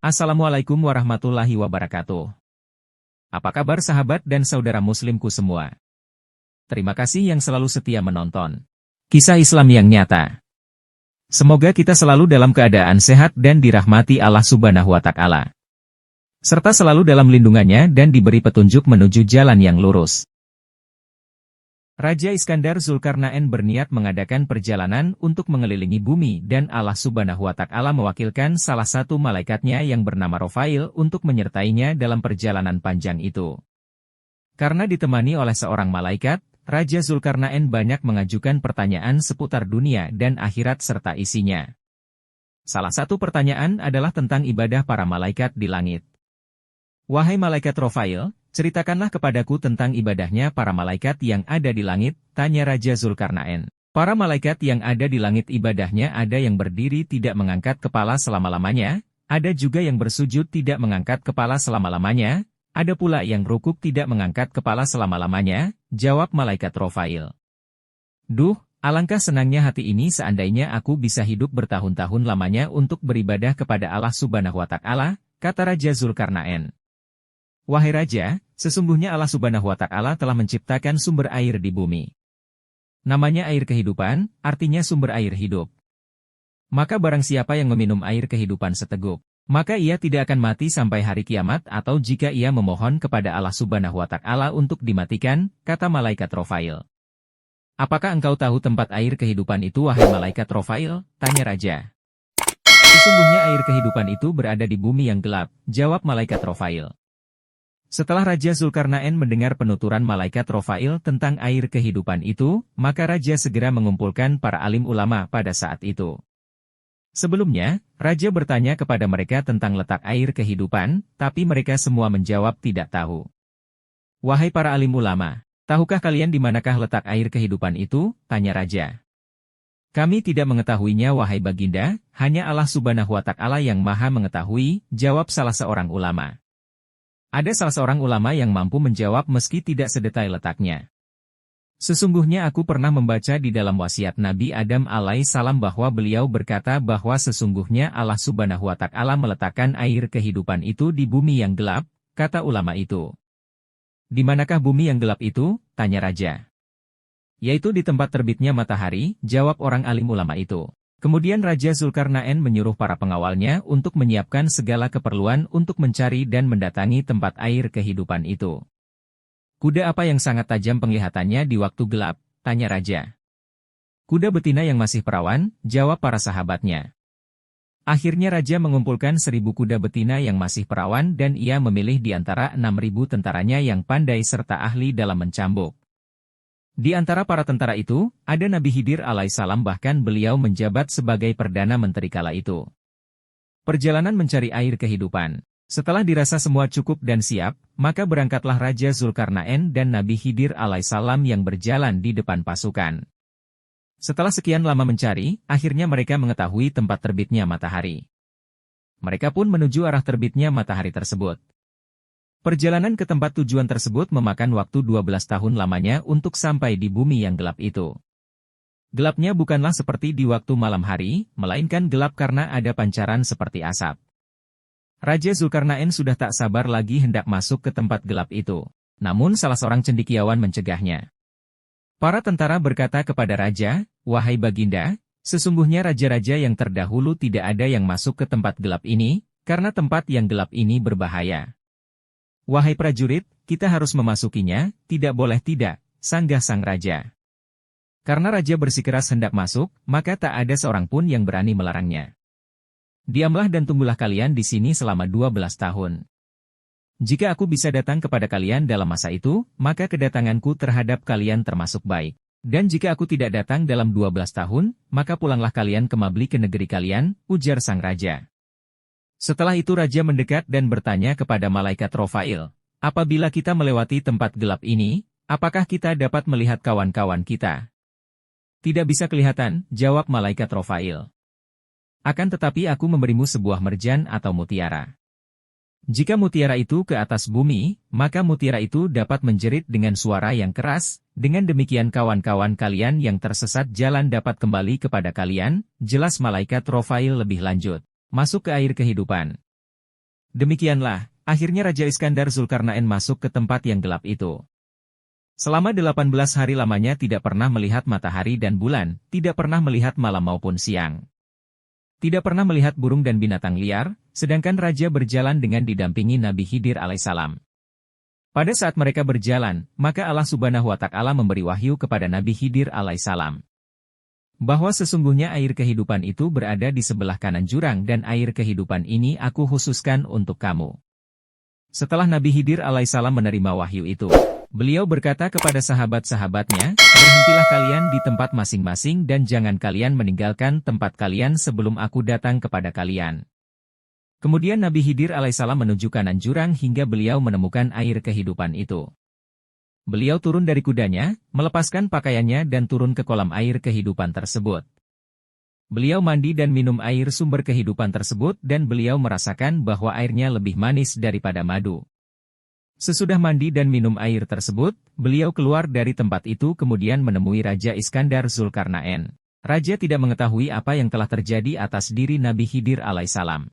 Assalamualaikum warahmatullahi wabarakatuh. Apa kabar sahabat dan saudara muslimku semua? Terima kasih yang selalu setia menonton kisah Islam yang nyata. Semoga kita selalu dalam keadaan sehat dan dirahmati Allah Subhanahu wa Ta'ala, serta selalu dalam lindungannya dan diberi petunjuk menuju jalan yang lurus. Raja Iskandar Zulkarnaen berniat mengadakan perjalanan untuk mengelilingi bumi dan Allah Subhanahu wa Ta'ala mewakilkan salah satu malaikatnya yang bernama Rofail untuk menyertainya dalam perjalanan panjang itu. Karena ditemani oleh seorang malaikat, Raja Zulkarnaen banyak mengajukan pertanyaan seputar dunia dan akhirat serta isinya. Salah satu pertanyaan adalah tentang ibadah para malaikat di langit. Wahai malaikat Rofail, ceritakanlah kepadaku tentang ibadahnya para malaikat yang ada di langit, tanya Raja Zulkarnaen. Para malaikat yang ada di langit ibadahnya ada yang berdiri tidak mengangkat kepala selama-lamanya, ada juga yang bersujud tidak mengangkat kepala selama-lamanya, ada pula yang rukuk tidak mengangkat kepala selama-lamanya, jawab malaikat Rofail. Duh, alangkah senangnya hati ini seandainya aku bisa hidup bertahun-tahun lamanya untuk beribadah kepada Allah Subhanahu wa Ta'ala, kata Raja Zulkarnaen. Wahai Raja, sesungguhnya Allah Subhanahu wa Ta'ala telah menciptakan sumber air di bumi. Namanya air kehidupan, artinya sumber air hidup. Maka barang siapa yang meminum air kehidupan seteguk, maka ia tidak akan mati sampai hari kiamat atau jika ia memohon kepada Allah Subhanahu wa Ta'ala untuk dimatikan, kata malaikat Rofail. Apakah engkau tahu tempat air kehidupan itu wahai malaikat Rofail? Tanya Raja. Sesungguhnya air kehidupan itu berada di bumi yang gelap, jawab malaikat Rofail. Setelah Raja Zulkarnaen mendengar penuturan malaikat Rofail tentang air kehidupan itu, maka Raja segera mengumpulkan para alim ulama pada saat itu. Sebelumnya, Raja bertanya kepada mereka tentang letak air kehidupan, tapi mereka semua menjawab tidak tahu. Wahai para alim ulama, tahukah kalian di manakah letak air kehidupan itu? Tanya Raja. Kami tidak mengetahuinya wahai baginda, hanya Allah Subhanahu wa Ta'ala yang maha mengetahui, jawab salah seorang ulama. Ada salah seorang ulama yang mampu menjawab meski tidak sedetail letaknya. Sesungguhnya aku pernah membaca di dalam wasiat Nabi Adam alaihissalam bahwa beliau berkata bahwa sesungguhnya Allah Subhanahu wa Ta'ala meletakkan air kehidupan itu di bumi yang gelap, kata ulama itu. Di manakah bumi yang gelap itu? Tanya Raja. Yaitu di tempat terbitnya matahari, jawab orang alim ulama itu. Kemudian Raja Zulkarnaen menyuruh para pengawalnya untuk menyiapkan segala keperluan untuk mencari dan mendatangi tempat air kehidupan itu. Kuda apa yang sangat tajam penglihatannya di waktu gelap? Tanya Raja. Kuda betina yang masih perawan, jawab para sahabatnya. Akhirnya Raja mengumpulkan 1.000 kuda betina yang masih perawan dan ia memilih di antara 6.000 tentaranya yang pandai serta ahli dalam mencambuk. Di antara para tentara itu, ada Nabi Khidir alaihissalam bahkan beliau menjabat sebagai Perdana Menteri kala itu. Perjalanan mencari air kehidupan. Setelah dirasa semua cukup dan siap, maka berangkatlah Raja Zulkarnaen dan Nabi Khidir alaihissalam yang berjalan di depan pasukan. Setelah sekian lama mencari, akhirnya mereka mengetahui tempat terbitnya matahari. Mereka pun menuju arah terbitnya matahari tersebut. Perjalanan ke tempat tujuan tersebut memakan waktu 12 tahun lamanya untuk sampai di bumi yang gelap itu. Gelapnya bukanlah seperti di waktu malam hari, melainkan gelap karena ada pancaran seperti asap. Raja Zulkarnaen sudah tak sabar lagi hendak masuk ke tempat gelap itu. Namun salah seorang cendekiawan mencegahnya. Para tentara berkata kepada Raja, wahai baginda, sesungguhnya raja-raja yang terdahulu tidak ada yang masuk ke tempat gelap ini, karena tempat yang gelap ini berbahaya. Wahai prajurit, kita harus memasukinya, tidak boleh tidak, sanggah sang raja. Karena raja bersikeras hendak masuk, maka tak ada seorang pun yang berani melarangnya. Diamlah dan tunggulah kalian di sini selama 12 tahun. Jika aku bisa datang kepada kalian dalam masa itu, maka kedatanganku terhadap kalian termasuk baik. Dan jika aku tidak datang dalam 12 tahun, maka pulanglah kalian kembali ke negeri kalian, ujar sang raja. Setelah itu Raja mendekat dan bertanya kepada malaikat Rofail, apabila kita melewati tempat gelap ini, apakah kita dapat melihat kawan-kawan kita? Tidak bisa kelihatan, jawab malaikat Rofail. Akan tetapi aku memberimu sebuah merjan atau mutiara. Jika mutiara itu ke atas bumi, maka mutiara itu dapat menjerit dengan suara yang keras, dengan demikian kawan-kawan kalian yang tersesat jalan dapat kembali kepada kalian, jelas malaikat Rofail lebih lanjut. Masuk ke air kehidupan. Demikianlah, akhirnya Raja Iskandar Zulkarnain masuk ke tempat yang gelap itu. Selama 18 hari lamanya tidak pernah melihat matahari dan bulan, tidak pernah melihat malam maupun siang. Tidak pernah melihat burung dan binatang liar, sedangkan Raja berjalan dengan didampingi Nabi Khidir alaihissalam. Pada saat mereka berjalan, maka Allah Subhanahu wa Ta'ala memberi wahyu kepada Nabi Khidir alaihissalam bahwa sesungguhnya air kehidupan itu berada di sebelah kanan jurang dan air kehidupan ini aku khususkan untuk kamu. Setelah Nabi Khidir alaihissalam menerima wahyu itu, beliau berkata kepada sahabat-sahabatnya, berhentilah kalian di tempat masing-masing dan jangan kalian meninggalkan tempat kalian sebelum aku datang kepada kalian. Kemudian Nabi Khidir alaihissalam menuju kanan jurang hingga beliau menemukan air kehidupan itu. Beliau turun dari kudanya, melepaskan pakaiannya dan turun ke kolam air kehidupan tersebut. Beliau mandi dan minum air sumber kehidupan tersebut dan beliau merasakan bahwa airnya lebih manis daripada madu. Sesudah mandi dan minum air tersebut, beliau keluar dari tempat itu kemudian menemui Raja Iskandar Zulkarnain. Raja tidak mengetahui apa yang telah terjadi atas diri Nabi Khidir alaihissalam.